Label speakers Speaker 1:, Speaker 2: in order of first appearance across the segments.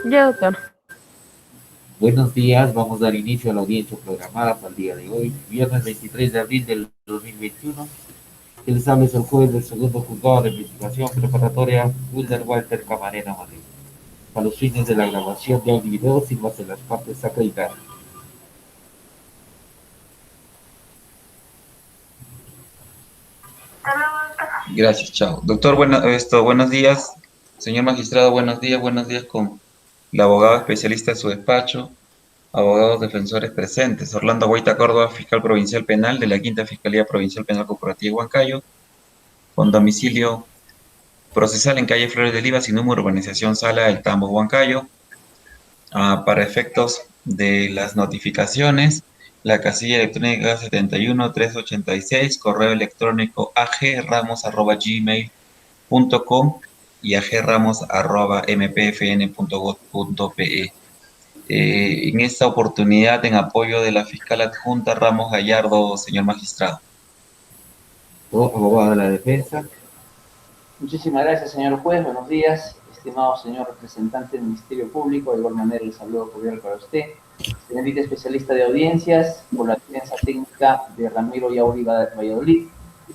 Speaker 1: Ya, doctor.
Speaker 2: Buenos días, vamos a dar inicio a la audiencia programada para el día de hoy, viernes 23 de abril del 2021. Que les habla es el juez del segundo juzgado de investigación preparatoria Wilder Walter Camarena Madrid. Para los fines de la grabación de audio y video, sírvase las partes acreditadas.
Speaker 3: Gracias, chao. Doctor, buenos días. Señor magistrado, buenos días con la abogada especialista de su despacho, abogados defensores presentes. Orlando Guaita Córdoba, fiscal provincial penal de la Quinta Fiscalía Provincial Penal Corporativa de Huancayo, con domicilio procesal en calle Flores de Liva, sin número, urbanización Sala del Tambo, Huancayo. Para efectos de las notificaciones, la casilla electrónica 71386, correo electrónico agramos@gmail.com y agramos@mpfn.gov.pe. En esta oportunidad, en apoyo de la fiscal adjunta Ramos Gallardo, señor magistrado.
Speaker 2: Abogado de la defensa.
Speaker 4: Muchísimas gracias, señor juez. Buenos días, estimado señor representante del Ministerio Público. De igual manera, el saludo cordial para usted. Señorita especialista de audiencias, por la defensa técnica de Ramiro Yauri Valladolid.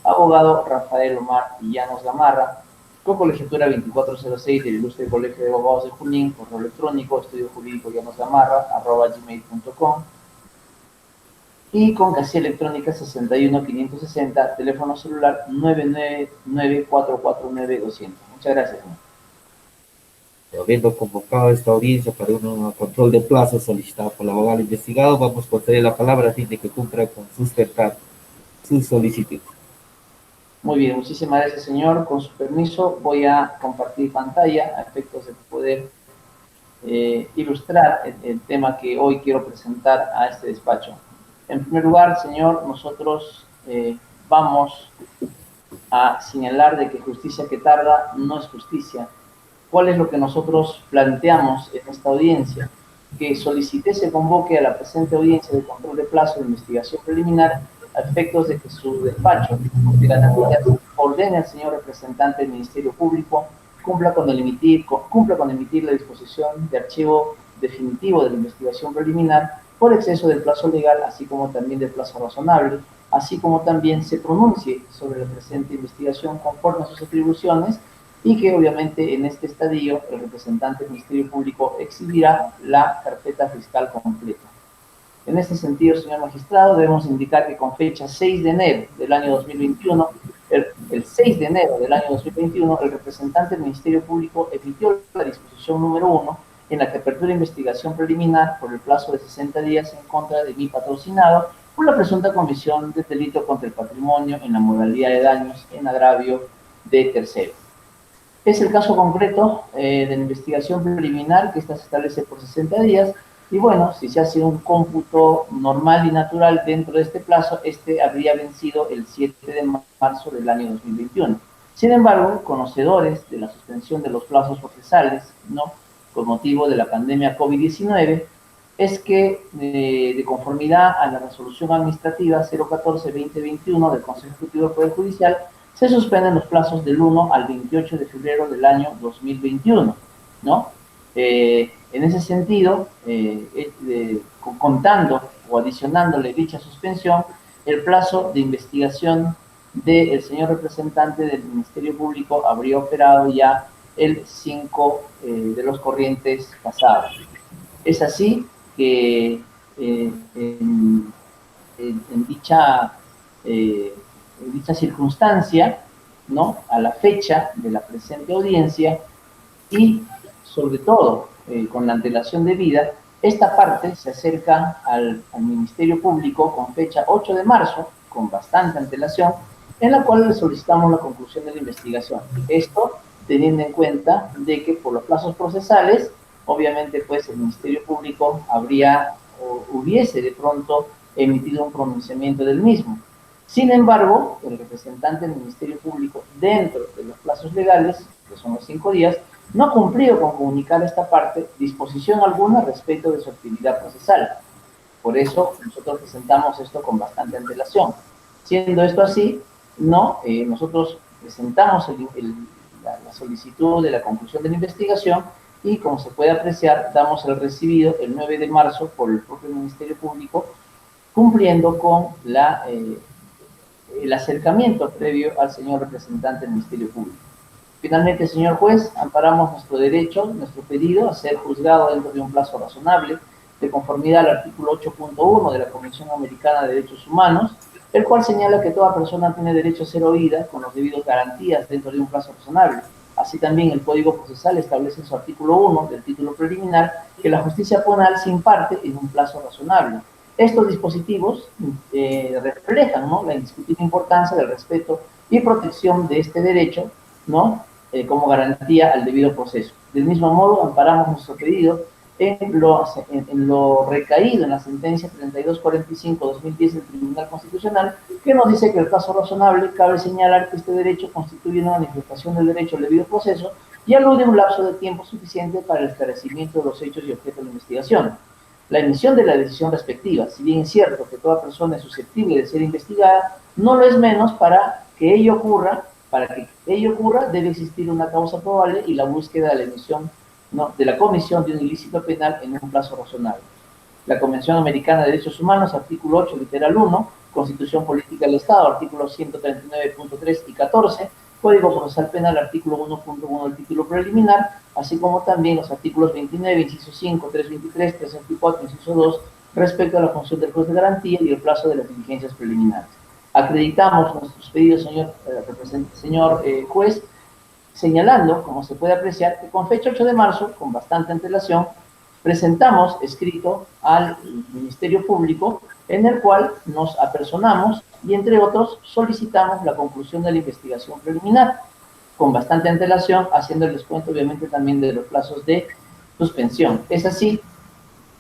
Speaker 4: Abogado Rafael Omar Llanos Gamarra, con colegiatura 2406 del Ilustre Colegio de Abogados de Junín, correo electrónico, estudio jurídico llanosgamarra@gmail.com. Y con casilla electrónica 61560, teléfono celular 999449200. Muchas gracias, señor.
Speaker 2: Habiendo convocado esta audiencia para un control de plazo solicitado por el abogado investigado, vamos a conceder la palabra a fin de que cumpla con sustentar su solicitud.
Speaker 4: Muy bien, muchísimas gracias, señor. Con su permiso, voy a compartir pantalla a efectos de poder ilustrar el tema que hoy quiero presentar a este despacho. En primer lugar, señor, nosotros vamos a señalar de que justicia que tarda no es justicia. ¿Cuál es lo que nosotros planteamos en esta audiencia? Que solicité se convoque a la presente audiencia de control de plazo de investigación preliminar a efectos de que su despacho de garantías ordene al señor representante del Ministerio Público cumpla con emitir la disposición de archivo definitivo de la investigación preliminar por exceso del plazo legal, así como también del plazo razonable, así como también se pronuncie sobre la presente investigación conforme a sus atribuciones, y que obviamente en este estadio el representante del Ministerio Público exhibirá la carpeta fiscal completa. En este sentido, señor magistrado, debemos indicar que con fecha 6 de enero del año 2021, el 6 de enero del año 2021, el representante del Ministerio Público emitió la disposición número 1 en la que apertura investigación preliminar por el plazo de 60 días en contra de mi patrocinado por la presunta comisión de delito contra el patrimonio en la modalidad de daños en agravio de tercero. Es el caso concreto de la investigación preliminar, que esta se establece por 60 días, y bueno, si se hace un cómputo normal y natural dentro de este plazo, este habría vencido el 7 de marzo del año 2021. Sin embargo, conocedores de la suspensión de los plazos procesales, ¿no?, con motivo de la pandemia COVID-19, es que de conformidad a la resolución administrativa 014-2021 del Consejo Ejecutivo del Poder Judicial, se suspenden los plazos del 1 al 28 de febrero del año 2021, ¿no? En ese sentido, contando o adicionándole dicha suspensión, el plazo de investigación del señor representante del Ministerio Público habría operado ya el 5 de los corrientes pasados. Es así que en dicha circunstancia, ¿no?, a la fecha de la presente audiencia y sobre todo con la antelación debida, esta parte se acerca al Ministerio Público con fecha 8 de marzo, con bastante antelación, en la cual le solicitamos la conclusión de la investigación. Esto teniendo en cuenta de que por los plazos procesales, obviamente pues el Ministerio Público habría o hubiese de pronto emitido un pronunciamiento del mismo. Sin embargo, el representante del Ministerio Público, dentro de los plazos legales, que son los 5 días, no ha cumplido con comunicar esta parte disposición alguna respecto de su actividad procesal. Por eso nosotros presentamos esto con bastante antelación. Siendo esto así, no, nosotros presentamos la solicitud de la conclusión de la investigación y como se puede apreciar, damos el recibido el 9 de marzo por el propio Ministerio Público, cumpliendo con el acercamiento previo al señor representante del Ministerio Público. Finalmente, señor juez, amparamos nuestro derecho, nuestro pedido a ser juzgado dentro de un plazo razonable, de conformidad al artículo 8.1 de la Convención Americana de Derechos Humanos, el cual señala que toda persona tiene derecho a ser oída con las debidas garantías dentro de un plazo razonable. Así también el Código Procesal establece en su artículo 1 del título preliminar que la justicia penal se imparte en un plazo razonable. Estos dispositivos reflejan, ¿no?, la indiscutible importancia del respeto y protección de este derecho, ¿no?, como garantía al debido proceso. Del mismo modo, amparamos nuestro pedido en lo recaído en la sentencia 3245-2010 del Tribunal Constitucional, que nos dice que el plazo razonable cabe señalar que este derecho constituye una manifestación del derecho al debido proceso y alude a un lapso de tiempo suficiente para el esclarecimiento de los hechos y objeto de la investigación. La emisión de la decisión respectiva, si bien es cierto que toda persona es susceptible de ser investigada, no lo es menos para que ello ocurra. Para que ello ocurra, debe existir una causa probable y la búsqueda de la emisión, ¿no?, de la comisión de un ilícito penal en un plazo razonable. La Convención Americana de Derechos Humanos, artículo 8, literal 1, Constitución Política del Estado, artículos 139.3 y 14, Código Procesal Penal, artículo 1.1 del título preliminar, así como también los artículos 29, inciso 5, 323, 324, inciso 2, respecto a la función del juez de garantía y el plazo de las diligencias preliminares. Acreditamos nuestros pedidos, señor juez, señalando, como se puede apreciar, que con fecha 8 de marzo, con bastante antelación, presentamos escrito al Ministerio Público en el cual nos apersonamos y, entre otros, solicitamos la conclusión de la investigación preliminar, con bastante antelación, haciendo el descuento, obviamente, también de los plazos de suspensión. Es así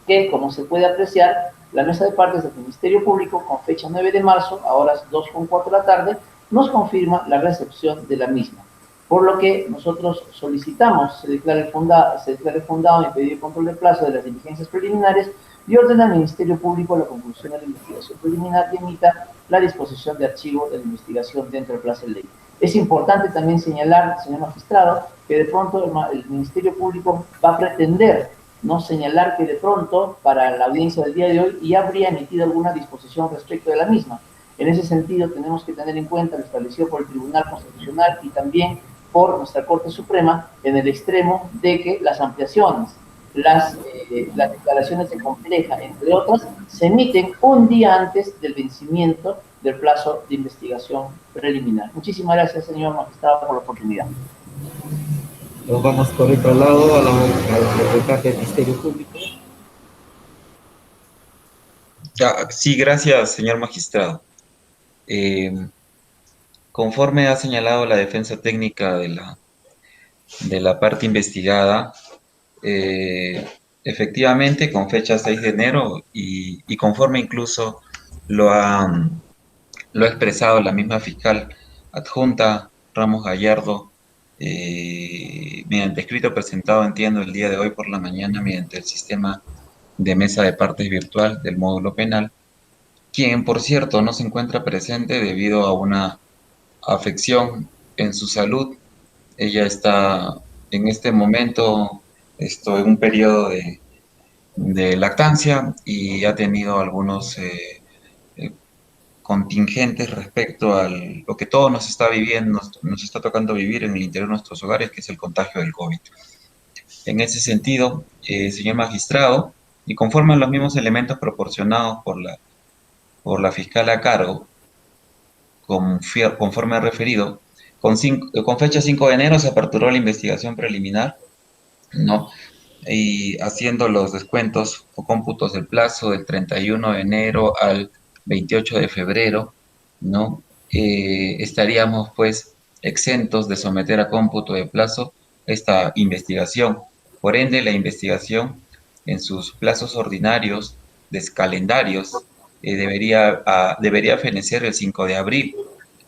Speaker 4: que, como se puede apreciar, la mesa de partes del Ministerio Público, con fecha 9 de marzo, a horas 2:04 de la tarde, nos confirma la recepción de la misma. Por lo que nosotros solicitamos se declare fundado en pedido de control de plazo de las diligencias preliminares y ordena al Ministerio Público la conclusión de la investigación preliminar y emita la disposición de archivo de la investigación dentro del plazo de ley. Es importante también señalar, señor magistrado, que de pronto el Ministerio Público va a pretender no señalar que de pronto, para la audiencia del día de hoy, ya habría emitido alguna disposición respecto de la misma. En ese sentido, tenemos que tener en cuenta lo establecido por el Tribunal Constitucional y también por nuestra Corte Suprema, en el extremo de que las ampliaciones, las declaraciones de compleja, entre otras, se emiten un día antes del vencimiento del plazo de investigación preliminar. Muchísimas gracias, señor magistrado, por la oportunidad.
Speaker 2: Nos vamos por otro lado al representante del Ministerio Público.
Speaker 3: Sí, gracias, señor magistrado. Conforme ha señalado la defensa técnica de la parte investigada, efectivamente, con fecha 6 de enero y conforme incluso lo ha expresado la misma fiscal adjunta Ramos Gallardo, mediante escrito presentado, entiendo, el día de hoy por la mañana mediante el sistema de mesa de partes virtual del módulo penal, quien, por cierto, no se encuentra presente debido a una afección en su salud. Ella está en este momento en un periodo de lactancia y ha tenido algunos contingentes respecto a lo que todos nos está viviendo, nos está tocando vivir en el interior de nuestros hogares, que es el contagio del COVID. En ese sentido, señor magistrado, y conforme a los mismos elementos proporcionados por la fiscal a cargo, conforme ha referido, con fecha 5 de enero se aperturó la investigación preliminar, ¿no?, y haciendo los descuentos o cómputos del plazo del 31 de enero al 28 de febrero, ¿no? Estaríamos pues exentos de someter a cómputo de plazo esta investigación. Por ende, la investigación en sus plazos ordinarios, calendarios, debería fenecer el 5 de abril,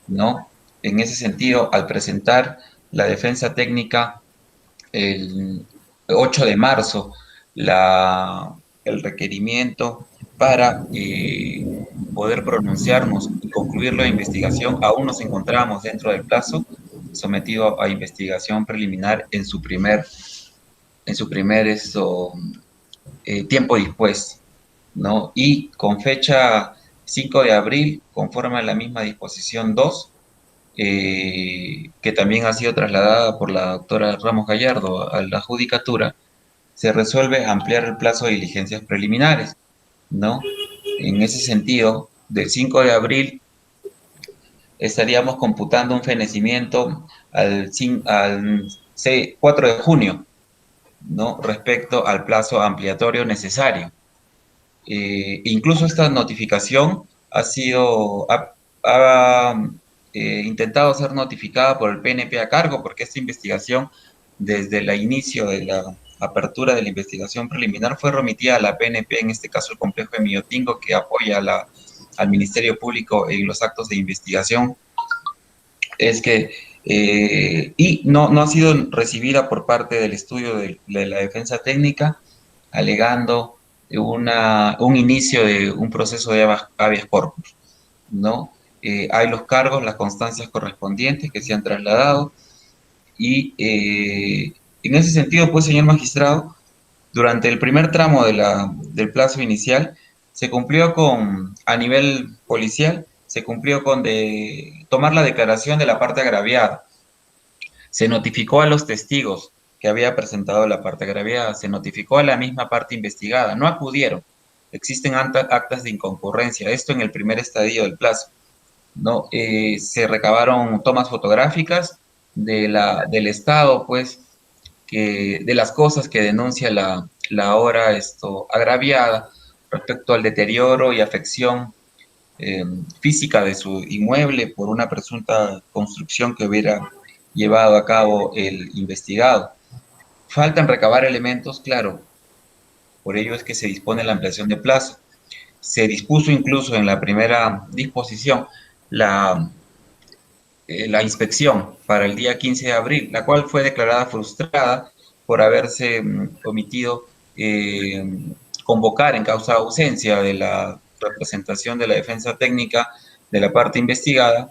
Speaker 3: ¿no? En ese sentido, al presentar la defensa técnica el 8 de marzo el requerimiento para poder pronunciarnos y concluir la investigación, aún nos encontramos dentro del plazo sometido a investigación preliminar en su primer tiempo dispuesto, ¿no? Y con fecha 5 de abril, conforme a la misma disposición 2, que también ha sido trasladada por la doctora Ramos Gallardo a la judicatura, se resuelve ampliar el plazo de diligencias preliminares, ¿no? En ese sentido, del 5 de abril estaríamos computando un fenecimiento al 4 de junio, ¿no? Respecto al plazo ampliatorio necesario. Incluso esta notificación ha intentado ser notificada por el PNP a cargo, porque esta investigación, desde el inicio de la apertura de la investigación preliminar, fue remitida a la PNP, en este caso el complejo de Miotingo, que apoya al Ministerio Público en los actos de investigación. Y no ha sido recibida por parte del estudio de la defensa técnica, alegando un inicio de un proceso de habeas corpus, ¿no? Hay los cargos, las constancias correspondientes que se han trasladado y en ese sentido, pues, señor magistrado, durante el primer tramo del plazo inicial se cumplió a nivel policial, se cumplió con tomar la declaración de la parte agraviada. Se notificó a los testigos que había presentado la parte agraviada, se notificó a la misma parte investigada, no acudieron. Existen actas de inconcurrencia, esto en el primer estadio del plazo. ¿No? Se recabaron tomas fotográficas del estado, pues, de las cosas que denuncia la ahora agraviada respecto al deterioro y afección física de su inmueble por una presunta construcción que hubiera llevado a cabo el investigado. Faltan recabar elementos, claro, por ello es que se dispone la ampliación de plazo. Se dispuso incluso en la primera disposición la inspección para el día 15 de abril, la cual fue declarada frustrada por haberse omitido convocar en causa de ausencia de la representación de la defensa técnica de la parte investigada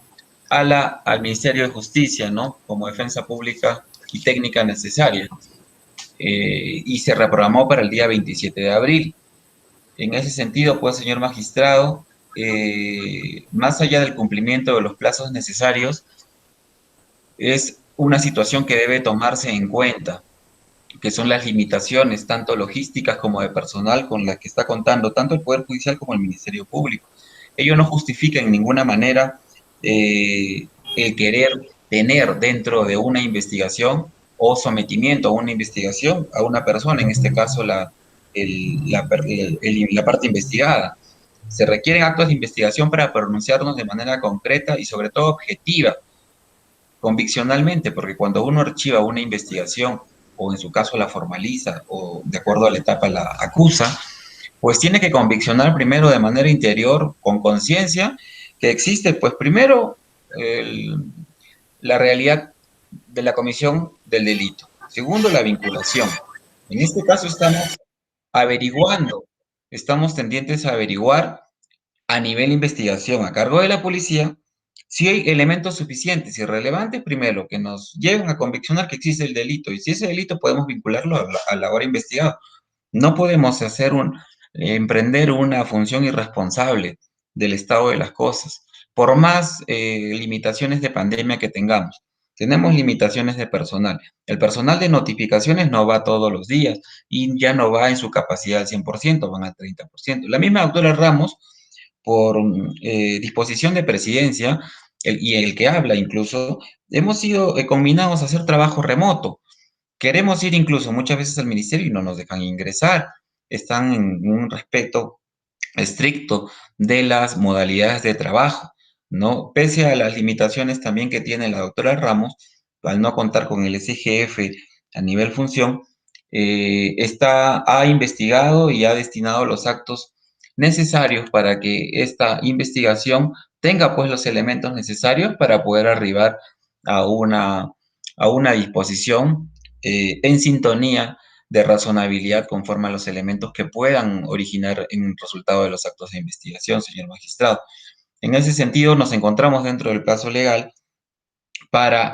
Speaker 3: al Ministerio de Justicia, ¿no? Como defensa pública y técnica necesaria. Y se reprogramó para el día 27 de abril. En ese sentido, pues, señor magistrado, más allá del cumplimiento de los plazos necesarios, es una situación que debe tomarse en cuenta, que son las limitaciones tanto logísticas como de personal con las que está contando tanto el Poder Judicial como el Ministerio Público. Ello no justifica en ninguna manera el querer tener dentro de una investigación o sometimiento a una investigación a una persona, en este caso la parte investigada. Se requieren actos de investigación para pronunciarnos de manera concreta y sobre todo objetiva, conviccionalmente, porque cuando uno archiva una investigación o en su caso la formaliza o de acuerdo a la etapa la acusa, pues tiene que conviccionar primero de manera interior, con conciencia, que existe, pues primero, la realidad de la comisión del delito. Segundo, la vinculación. En este caso estamos averiguando, estamos tendientes a averiguar a nivel investigación a cargo de la policía si hay elementos suficientes y relevantes, primero, que nos lleven a conviccionar que existe el delito, y si ese delito podemos vincularlo a la hora investigada. No podemos emprender una función irresponsable del estado de las cosas, por más limitaciones de pandemia que tengamos. Tenemos limitaciones de personal. El personal de notificaciones no va todos los días y ya no va en su capacidad al 100%, van al 30%. La misma doctora Ramos, por disposición de presidencia, y el que habla incluso, hemos sido combinados a hacer trabajo remoto. Queremos ir incluso muchas veces al ministerio y no nos dejan ingresar. Están en un respeto estricto de las modalidades de trabajo, ¿no? Pese a las limitaciones también que tiene la doctora Ramos, al no contar con el SGF a nivel función, ha investigado y ha destinado los actos necesarios para que esta investigación tenga pues los elementos necesarios para poder arribar a una disposición en sintonía de razonabilidad conforme a los elementos que puedan originar en un resultado de los actos de investigación, señor magistrado. En ese sentido, nos encontramos dentro del plazo legal para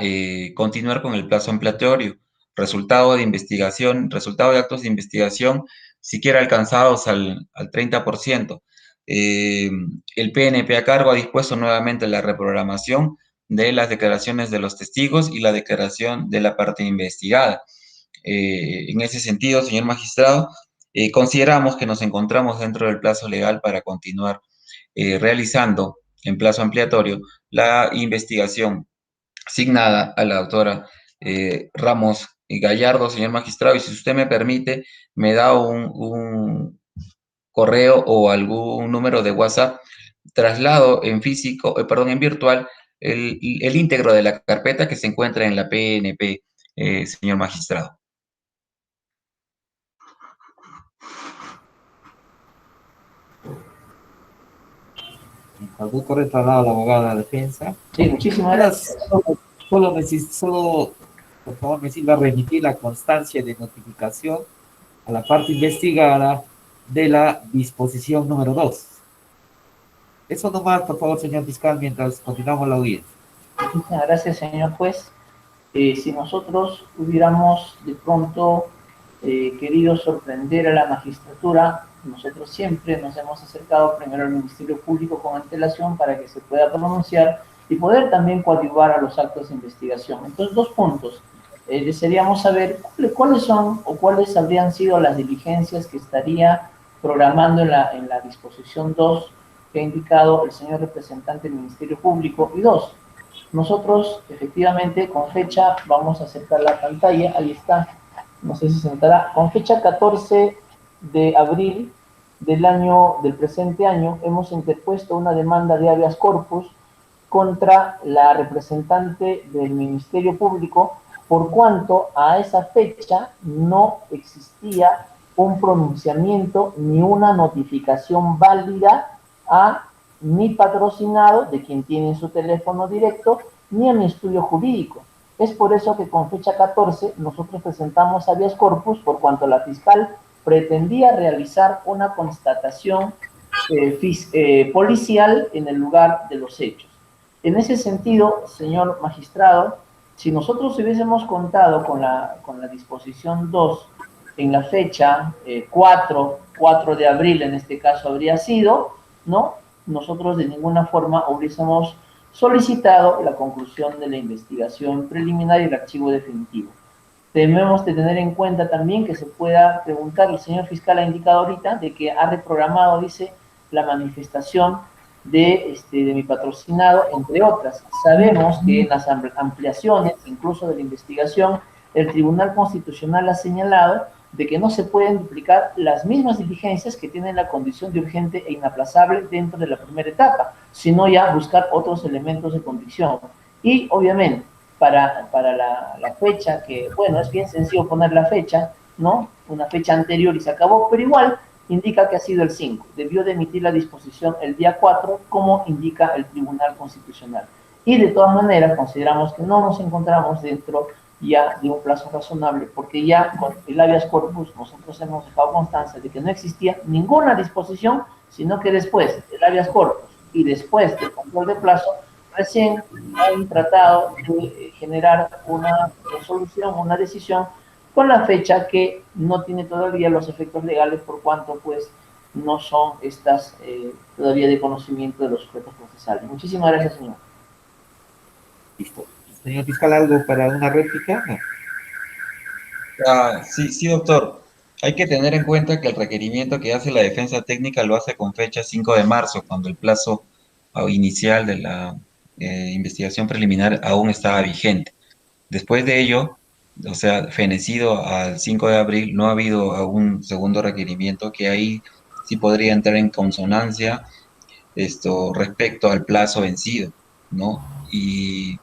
Speaker 3: continuar con el plazo ampliatorio, resultado de investigación, resultado de actos de investigación, siquiera alcanzados al 30%. El PNP a cargo ha dispuesto nuevamente la reprogramación de las declaraciones de los testigos y la declaración de la parte investigada. En ese sentido, señor magistrado, consideramos que nos encontramos dentro del plazo legal para continuar realizando en plazo ampliatorio la investigación asignada a la doctora Ramos Gallardo, señor magistrado, y si usted me permite, me da un correo o algún número de WhatsApp, traslado en físico, perdón, en virtual, el íntegro de la carpeta que se encuentra en la PNP, señor magistrado.
Speaker 2: Algún correo trasladado a la abogada de la defensa.
Speaker 4: Sí, muchísimas gracias.
Speaker 2: Solo, por favor, me sirva remitir la constancia de notificación a la parte investigada de la disposición número 2. Eso nomás, por favor, señor fiscal, mientras continuamos la audiencia.
Speaker 4: Muchísimas gracias, señor juez. Si nosotros hubiéramos de pronto querido sorprender a la magistratura, nosotros siempre nos hemos acercado primero al Ministerio Público con antelación para que se pueda pronunciar y poder también coadyuvar a los actos de investigación. Entonces, 2 puntos. Desearíamos saber cuáles son o cuáles habrían sido las diligencias que estaría programando en la disposición 2 que ha indicado el señor representante del Ministerio Público. Y 2, nosotros efectivamente con fecha, vamos a acercar la pantalla, ahí está, no sé si se notará, con fecha 14 de abril del presente año, hemos interpuesto una demanda de habeas corpus contra la representante del Ministerio Público, por cuanto a esa fecha no existía un pronunciamiento ni una notificación válida a mi patrocinado, de quien tiene su teléfono directo, ni a mi estudio jurídico. Es por eso que con fecha 14 nosotros presentamos habeas corpus, por cuanto la fiscal pretendía realizar una constatación policial en el lugar de los hechos. En ese sentido, señor magistrado, si nosotros hubiésemos contado con la disposición 2 en la fecha 4 de abril, en este caso habría sido, ¿no? Nosotros de ninguna forma hubiésemos solicitado la conclusión de la investigación preliminar y el archivo definitivo. Debemos de tener en cuenta también que se pueda preguntar, el señor fiscal ha indicado ahorita de que ha reprogramado, dice, la manifestación de mi patrocinado, entre otras. Sabemos que en las ampliaciones, incluso de la investigación, el Tribunal Constitucional ha señalado de que no se pueden duplicar las mismas diligencias que tienen la condición de urgente e inaplazable dentro de la primera etapa, sino ya buscar otros elementos de convicción. Y obviamente, para la fecha, que bueno, es bien sencillo poner la fecha, ¿no? Una fecha anterior y se acabó, pero igual indica que ha sido el 5. Debió de emitir la disposición el día 4, como indica el Tribunal Constitucional. Y de todas maneras, consideramos que no nos encontramos dentro ya de un plazo razonable, porque ya con el habeas corpus nosotros hemos dejado constancia de que no existía ninguna disposición, sino que después del habeas corpus y después del control de plazo, recién han tratado de generar una resolución, una decisión, con la fecha que no tiene todavía los efectos legales, por cuanto pues no son estas todavía de conocimiento de los sujetos procesales. Muchísimas gracias, señor.
Speaker 2: Listo. Señor fiscal, ¿algo para una réplica? No.
Speaker 3: Sí, doctor. Hay que tener en cuenta que el requerimiento que hace la defensa técnica lo hace con fecha 5 de marzo, cuando el plazo inicial de la investigación preliminar aún estaba vigente. Después de ello, o sea, fenecido al 5 de abril, no ha habido algún segundo requerimiento que ahí sí podría entrar en consonancia respecto al plazo vencido, ¿no? Y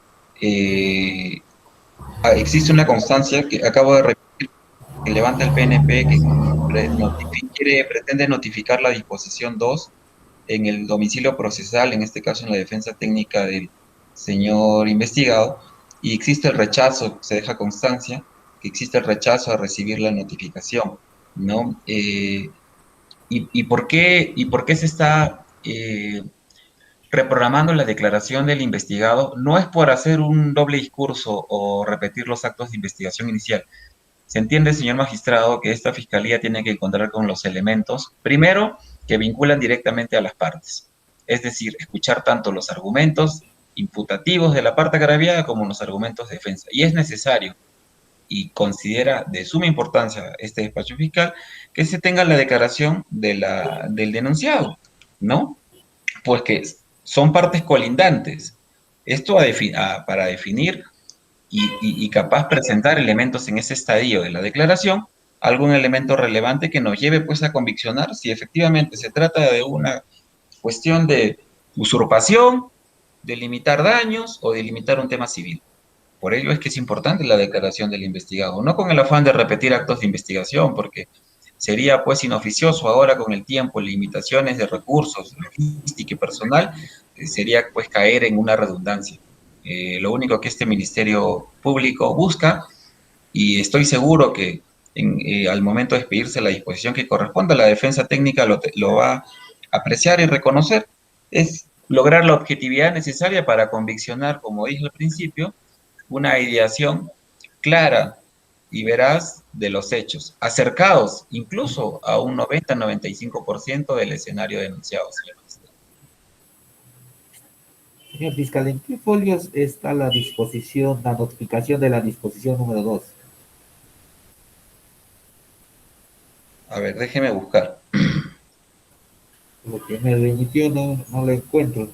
Speaker 3: existe una constancia que acabo de repetir, que levanta el PNP, que pretende notificar la disposición 2 en el domicilio procesal, en este caso en la defensa técnica del señor investigado, y existe el rechazo, se deja constancia que existe el rechazo a recibir la notificación, ¿no? ¿Y por qué se está reprogramando la declaración del investigado, no es por hacer un doble discurso o repetir los actos de investigación inicial. Se entiende, señor magistrado, que esta fiscalía tiene que encontrar con los elementos, primero, que vinculan directamente a las partes. Es decir, escuchar tanto los argumentos imputativos de la parte agraviada como los argumentos de defensa. Y es necesario, y considera de suma importancia este despacho fiscal, que se tenga la declaración del denunciado, ¿no? Pues que son partes colindantes. Esto para definir y capaz presentar elementos en ese estadio de la declaración, algún elemento relevante que nos lleve pues a conviccionar si efectivamente se trata de una cuestión de usurpación, de limitar daños o de limitar un tema civil. Por ello es que es importante la declaración del investigado, no con el afán de repetir actos de investigación, porque sería pues inoficioso ahora con el tiempo, limitaciones de recursos, logística y personal, sería pues caer en una redundancia. Lo único que este Ministerio Público busca, y estoy seguro que al momento de expedirse la disposición que corresponda, la defensa técnica lo va a apreciar y reconocer, es lograr la objetividad necesaria para conviccionar, como dije al principio, una ideación clara y veraz de los hechos, acercados incluso a un 90-95% del escenario denunciado, señor magistrado.
Speaker 2: Señor fiscal, ¿en qué folios está la disposición, la notificación de la disposición número 2?
Speaker 3: A ver, déjeme buscar.
Speaker 2: Lo que me remitió no lo encuentro.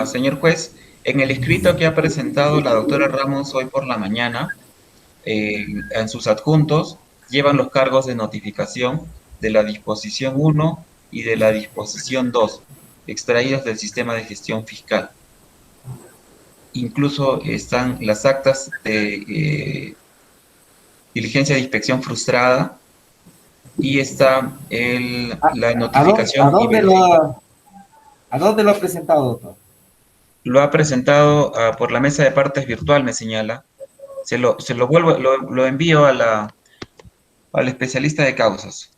Speaker 3: Señor juez, en el escrito que ha presentado la doctora Ramos hoy por la mañana, en sus adjuntos llevan los cargos de notificación de la disposición 1 y de la disposición 2, extraídos del sistema de gestión fiscal. Incluso están las actas de diligencia de inspección frustrada y está la notificación.
Speaker 2: ¿A dónde lo ha presentado, doctor?
Speaker 3: Lo ha presentado por la mesa de partes virtual, me señala. lo envío al especialista de causas.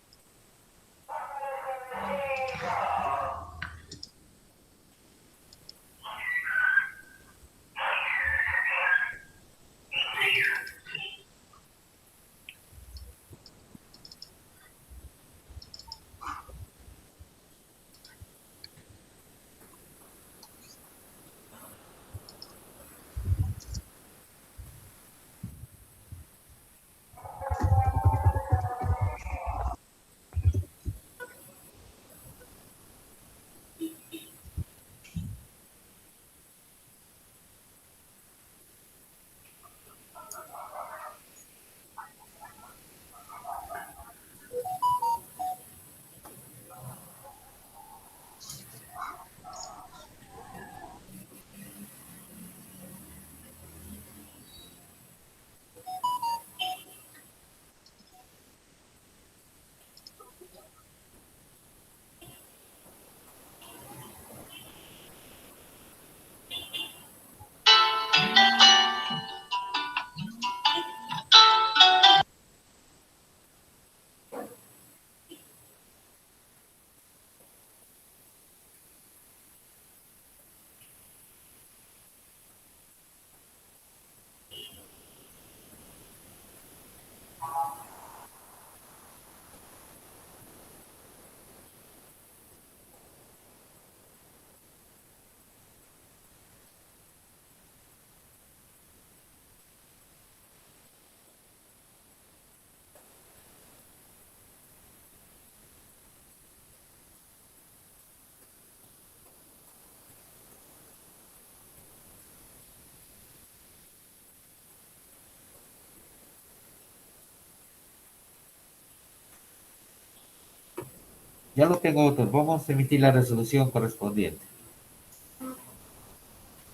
Speaker 2: Ya lo tengo, doctor. Vamos a emitir la resolución correspondiente.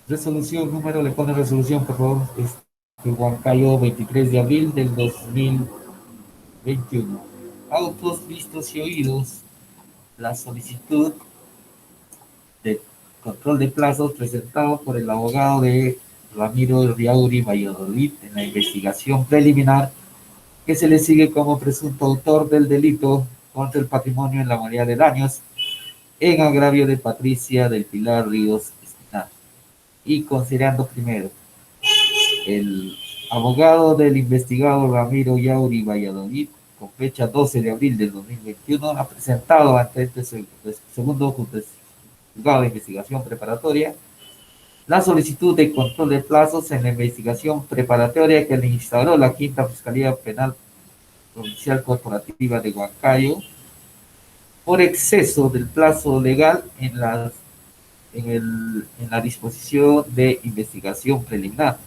Speaker 2: Resolución número, le pone resolución, por favor. Huancayo, 23 de abril del 2021. Autos vistos y oídos. La solicitud de control de plazos presentado por el abogado de Ramiro Riauri Valladolid en la investigación preliminar que se le sigue como presunto autor del delito contra el patrimonio en la modalidad de daños en agravio de Patricia del Pilar Ríos Espinal. Y considerando primero, el abogado del investigado Ramiro Yauri Valladolid, con fecha 12 de abril del 2021, ha presentado ante este segundo juzgado de investigación preparatoria la solicitud de control de plazos en la investigación preparatoria que le instauró la Quinta Fiscalía Penal Provincial Corporativa de Huancayo por exceso del plazo legal en la disposición de investigación preliminar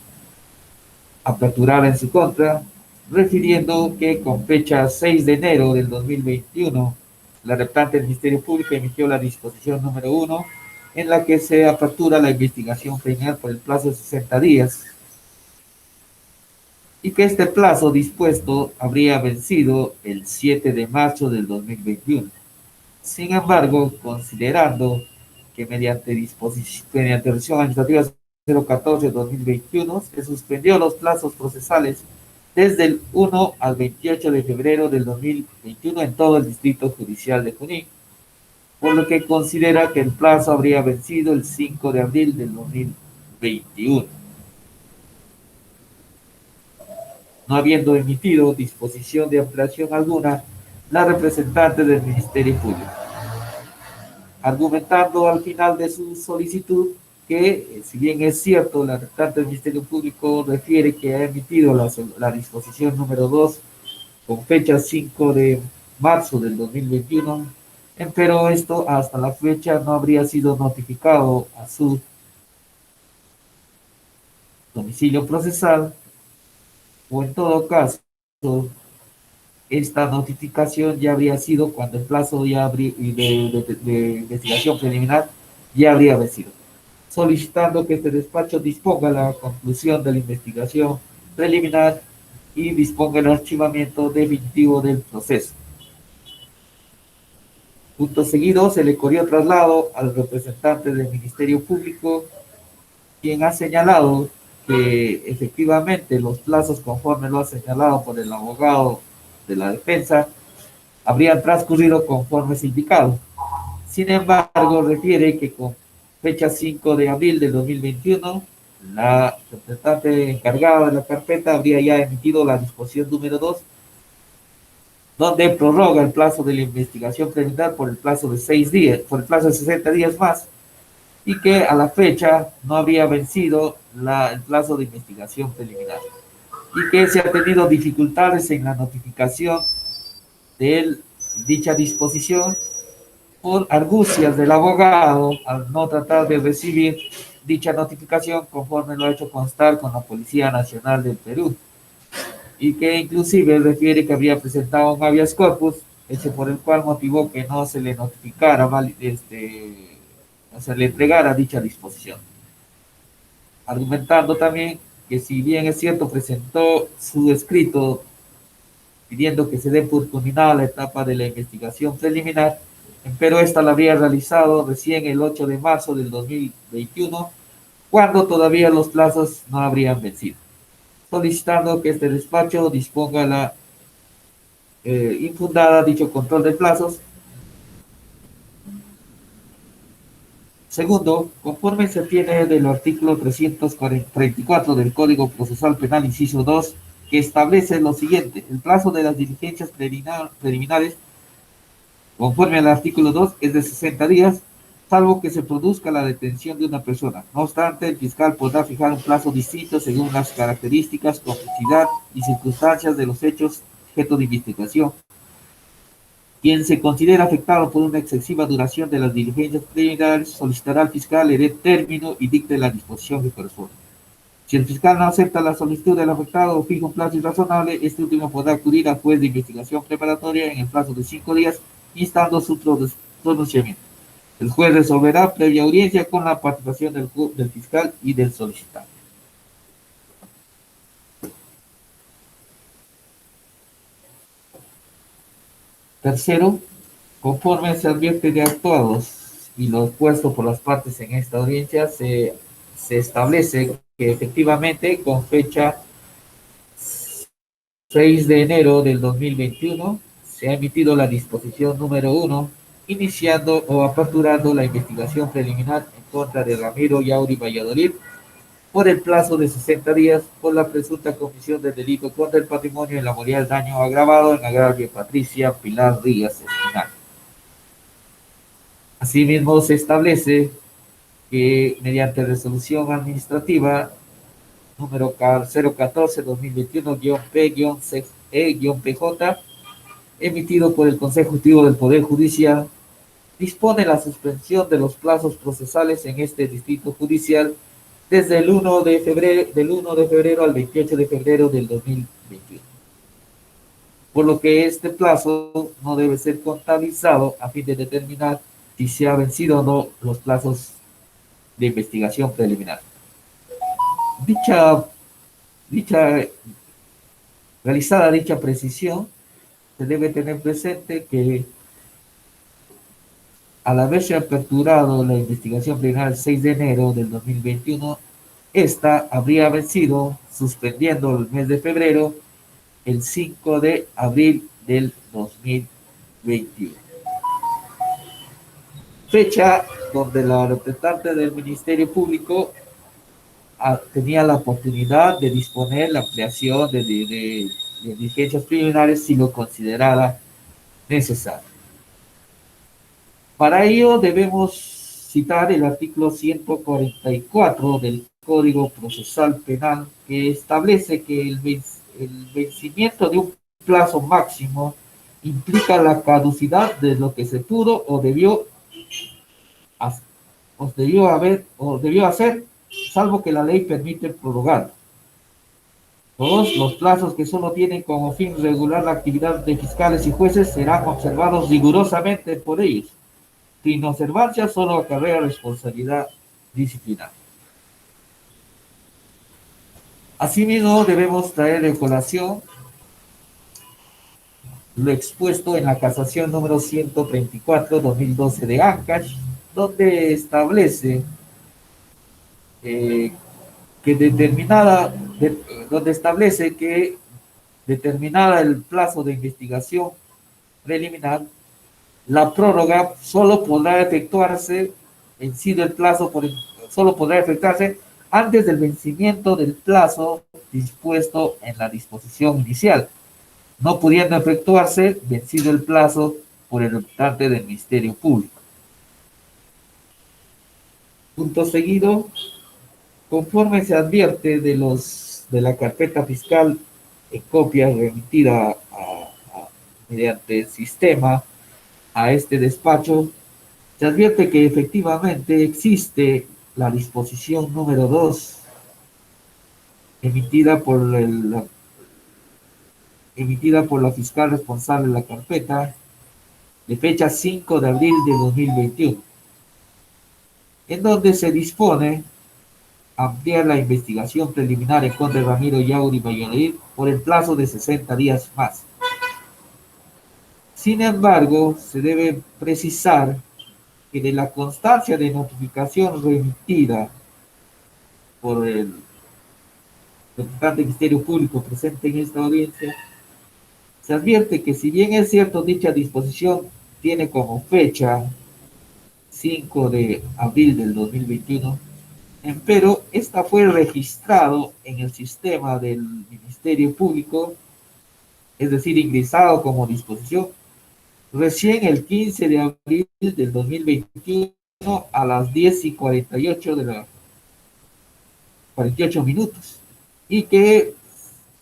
Speaker 2: aperturada en su contra, refiriendo que con fecha 6 de enero del 2021, la representante del Ministerio Público emitió la disposición número 1, en la que se apertura la investigación preliminar por el plazo de 60 días, y que este plazo dispuesto habría vencido el 7 de marzo del 2021. Sin embargo, considerando que mediante resolución administrativa 014-2021 se suspendió los plazos procesales desde el 1 al 28 de febrero del 2021 en todo el Distrito Judicial de Junín, por lo que considera que el plazo habría vencido el 5 de abril del 2021, no habiendo emitido disposición de ampliación alguna la representante del Ministerio Público, argumentando al final de su solicitud que, si bien es cierto, la representante del Ministerio Público refiere que ha emitido la disposición número 2 con fecha 5 de marzo del 2021, pero esto hasta la fecha no habría sido notificado a su domicilio procesal, o en todo caso, esta notificación ya habría sido cuando el plazo ya de investigación preliminar ya habría vencido, solicitando que este despacho disponga la conclusión de la investigación preliminar y disponga el archivamiento definitivo del proceso. Punto seguido, se le corrió traslado al representante del Ministerio Público, quien ha señalado que efectivamente los plazos, conforme lo ha señalado por el abogado de la defensa, habrían transcurrido conforme es indicado. Sin embargo, refiere que con fecha 5 de abril del 2021, la representante encargada de la carpeta habría ya emitido la disposición número 2, donde prorroga el plazo de la investigación preliminar por el plazo de 6 días, por el plazo de 60 días más, y que a la fecha no habría vencido el plazo de investigación preliminar, y que se ha tenido dificultades en la notificación de dicha disposición por argucias del abogado al no tratar de recibir dicha notificación conforme lo ha hecho constar con la Policía Nacional del Perú, y que inclusive refiere que habría presentado un habeas corpus, hecho por el cual motivó que no se le notificara, no se le entregara dicha disposición, argumentando también que si bien es cierto presentó su escrito pidiendo que se dé por culminada la etapa de la investigación preliminar, pero esta la habría realizado recién el 8 de marzo del 2021, cuando todavía los plazos no habrían vencido, solicitando que este despacho disponga la infundada dicho control de plazos. Segundo, conforme se tiene del artículo 334 del Código Procesal Penal, inciso 2, que establece lo siguiente: el plazo de las diligencias preliminares, conforme al artículo 2, es de 60 días, salvo que se produzca la detención de una persona. No obstante, el fiscal podrá fijar un plazo distinto según las características, complejidad y circunstancias de los hechos objeto de investigación. Quien se considera afectado por una excesiva duración de las diligencias preliminares solicitará al fiscal el término y dicte la disposición que corresponde. Si el fiscal no acepta la solicitud del afectado o fija un plazo irrazonable, este último podrá acudir al juez de investigación preparatoria en el plazo de 5 días, instando su pronunciamiento. El juez resolverá previa audiencia con la participación del fiscal y del solicitante. Tercero, conforme se advierte de actuados y lo expuesto por las partes en esta audiencia, se establece que efectivamente con fecha 6 de enero del 2021 se ha emitido la disposición número 1, iniciando o aperturando la investigación preliminar en contra de Ramiro Yauri Valladolid por el plazo de 60 días por la presunta comisión del delito contra el patrimonio y la moralidad del daño agravado en agravio Patricia Pilar Ríos Espinal. Asimismo, se establece que mediante resolución administrativa número 014-2021-P-E-PJ, emitido por el Consejo Ejecutivo del Poder Judicial, dispone la suspensión de los plazos procesales en este distrito judicial desde el 1 de febrero al 28 de febrero del 2021. Por lo que este plazo no debe ser contabilizado a fin de determinar si se ha vencido o no los plazos de investigación preliminar. Realizada dicha precisión, se debe tener presente que al haberse aperturado la investigación preliminar el 6 de enero del 2021, esta habría vencido suspendiendo el mes de febrero el 5 de abril del 2021. Fecha donde la representante del Ministerio Público tenía la oportunidad de disponer la ampliación de diligencias preliminares si lo considerara necesario. Para ello debemos citar el artículo 144 del Código Procesal Penal, que establece que el vencimiento de un plazo máximo implica la caducidad de lo que se pudo o debió hacer, salvo que la ley permite prorrogar. Todos los plazos que solo tienen como fin regular la actividad de fiscales y jueces serán observados rigurosamente por ellos. Sin observancia, solo acarrea responsabilidad disciplinaria. Asimismo, debemos traer en colación lo expuesto en la casación número 134-2012 de Ancash, donde establece que donde establece que determinada el plazo de investigación preliminar, la prórroga solo podrá efectuarse, vencido el plazo, solo podrá efectuarse antes del vencimiento del plazo dispuesto en la disposición inicial, no pudiendo efectuarse vencido el plazo por el representante del Ministerio Público. Punto seguido, conforme se advierte de la carpeta fiscal en copia remitida mediante sistema a este despacho, se advierte que efectivamente existe la disposición número 2 emitida por la fiscal responsable de la carpeta de fecha 5 de abril de 2021, en donde se dispone ampliar la investigación preliminar en contra de Ramiro Yauri Valladolid por el plazo de 60 días más. Sin embargo, se debe precisar que de la constancia de notificación remitida por el representante del Ministerio Público presente en esta audiencia, se advierte que si bien es cierto dicha disposición tiene como fecha 5 de abril del 2021, pero esta fue registrado en el sistema del Ministerio Público, es decir, ingresado como disposición, recién el 15 de abril del 2021 a las 10:48 de la 48 minutos, y que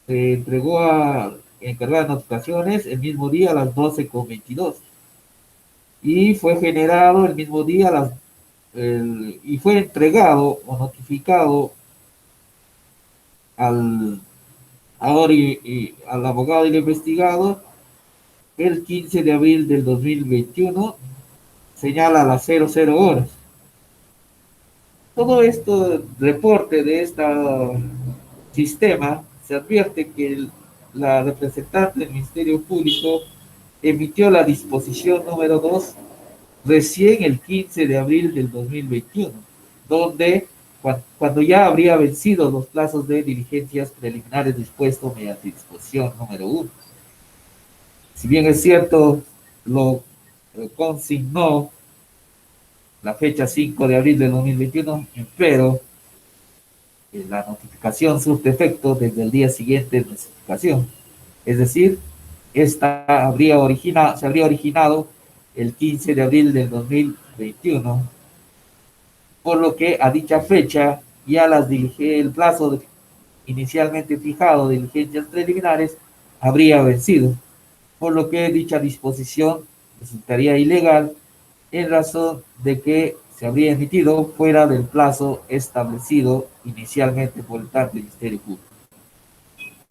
Speaker 2: se entregó a encargada de notificaciones el mismo día a las 12:22, y fue generado el mismo día y fue entregado o notificado al abogado y al investigado el 15 de abril del 2021, señala a las 00 horas. Todo esto, reporte de este sistema, se advierte que la representante del Ministerio Público emitió la disposición número 2 recién el 15 de abril del 2021, donde cuando ya habría vencido los plazos de diligencias preliminares dispuestos mediante disposición número 1. Si bien es cierto, lo consignó la fecha 5 de abril de 2021, pero la notificación surte efecto desde el día siguiente de notificación. Es decir, esta se habría originado el 15 de abril del 2021, por lo que a dicha fecha ya el plazo inicialmente fijado de diligencias preliminares habría vencido, por lo que dicha disposición resultaría ilegal en razón de que se habría emitido fuera del plazo establecido inicialmente por el tanto Ministerio Público,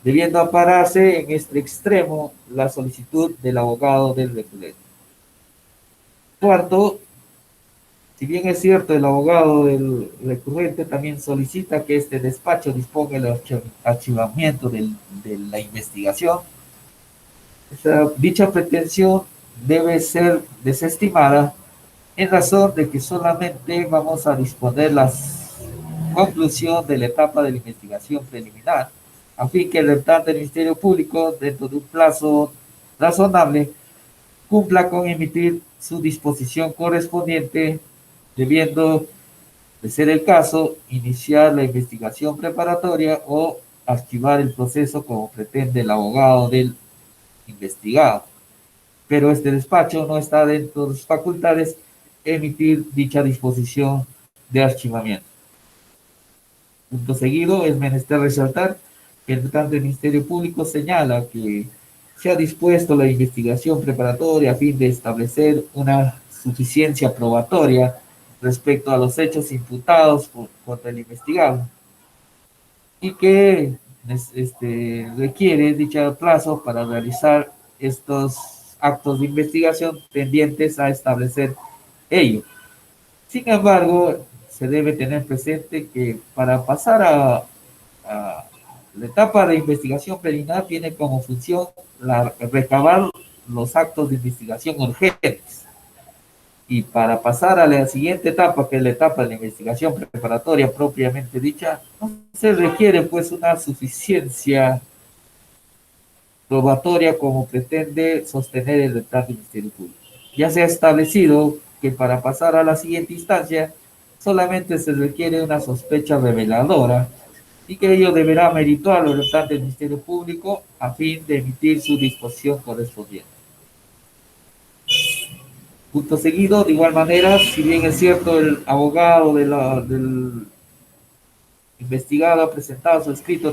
Speaker 2: debiendo ampararse en este extremo la solicitud del abogado del recurrente. Cuarto, si bien es cierto, el abogado del recurrente también solicita que este despacho disponga el archivamiento de la investigación, dicha pretensión debe ser desestimada en razón de que solamente vamos a disponer la conclusión de la etapa de la investigación preliminar, a fin que el representante del Ministerio Público, dentro de un plazo razonable, cumpla con emitir su disposición correspondiente, debiendo, de ser el caso, iniciar la investigación preparatoria o archivar el proceso como pretende el abogado del investigado. Pero este despacho no está dentro de sus facultades emitir dicha disposición de archivamiento. Punto seguido, es menester resaltar que el representante del Ministerio Público señala que se ha dispuesto la investigación preparatoria a fin de establecer una suficiencia probatoria respecto a los hechos imputados contra el investigado, y que requiere dicho plazo para realizar estos actos de investigación tendientes a establecer ello. Sin embargo, se debe tener presente que para pasar a la etapa de investigación preliminar tiene como función recabar los actos de investigación urgentes, Y para pasar a la siguiente etapa, que es la etapa de la investigación preparatoria propiamente dicha, no se requiere pues una suficiencia probatoria como pretende sostener el dictamen del Ministerio Público. Ya se ha establecido que para pasar a la siguiente instancia solamente se requiere una sospecha reveladora y que ello deberá merituar los representantes del Ministerio Público a fin de emitir su disposición correspondiente. Punto seguido, de igual manera, si bien es cierto el abogado del investigado ha presentado su escrito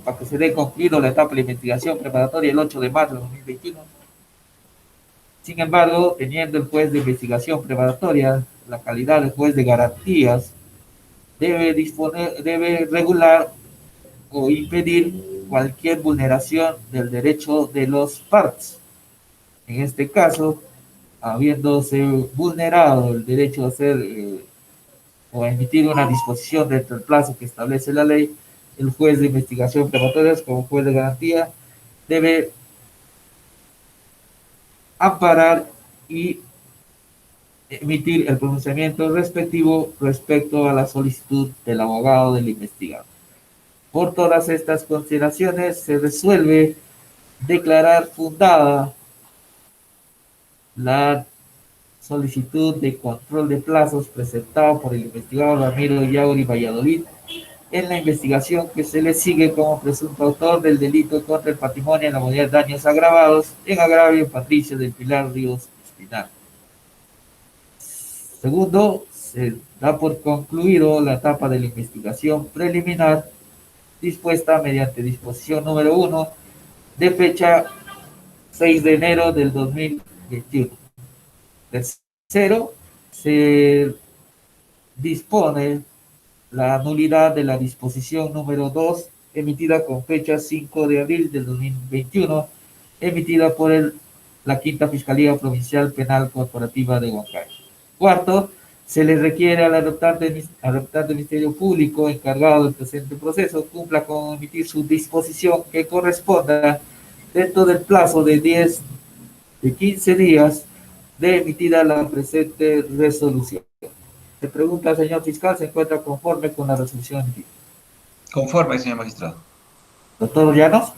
Speaker 2: para que se dé concluido la etapa de investigación preparatoria el 8 de marzo de 2021, sin embargo, teniendo el juez de investigación preparatoria la calidad de juez de garantías, debe regular o impedir cualquier vulneración del derecho de los partes. En este caso, habiéndose vulnerado el derecho a hacer o a emitir una disposición dentro del plazo que establece la ley, el juez de investigación preparatoria, como juez de garantía, debe amparar y emitir el pronunciamiento respectivo respecto a la solicitud del abogado del investigado. Por todas estas consideraciones, se resuelve declarar fundada la solicitud de control de plazos presentada por el investigado Ramiro Yauri Valladolid en la investigación que se le sigue como presunto autor del delito contra el patrimonio en la modalidad de daños agravados en agravio Patricio del Pilar Ríos Espinal. Segundo, se da por concluido la etapa de la investigación preliminar dispuesta mediante disposición número 1 de fecha 6 de enero del 2021. Tercero, se dispone la nulidad de la disposición número 2 emitida con fecha 5 de abril del 2021, emitida por la Quinta Fiscalía Provincial Penal Corporativa de Huancayo. Cuarto, se le requiere al adoptante del Ministerio Público encargado del presente proceso cumpla con emitir su disposición que corresponda dentro del plazo de 15 días de emitida la presente resolución. Se pregunta al señor fiscal, ¿se encuentra conforme con la resolución emitida?
Speaker 3: Conforme, señor magistrado.
Speaker 2: Doctor Llanos.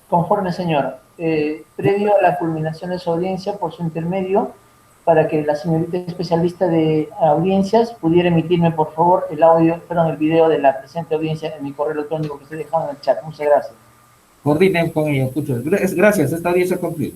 Speaker 4: Conforme, señor. Previo a la culminación de su audiencia, por su intermedio, para que la señorita especialista de audiencias pudiera emitirme, por favor, el video de la presente audiencia en mi correo electrónico que estoy dejando en el chat. Muchas gracias.
Speaker 2: Coordinen con ella. Gracias, esta audiencia concluye.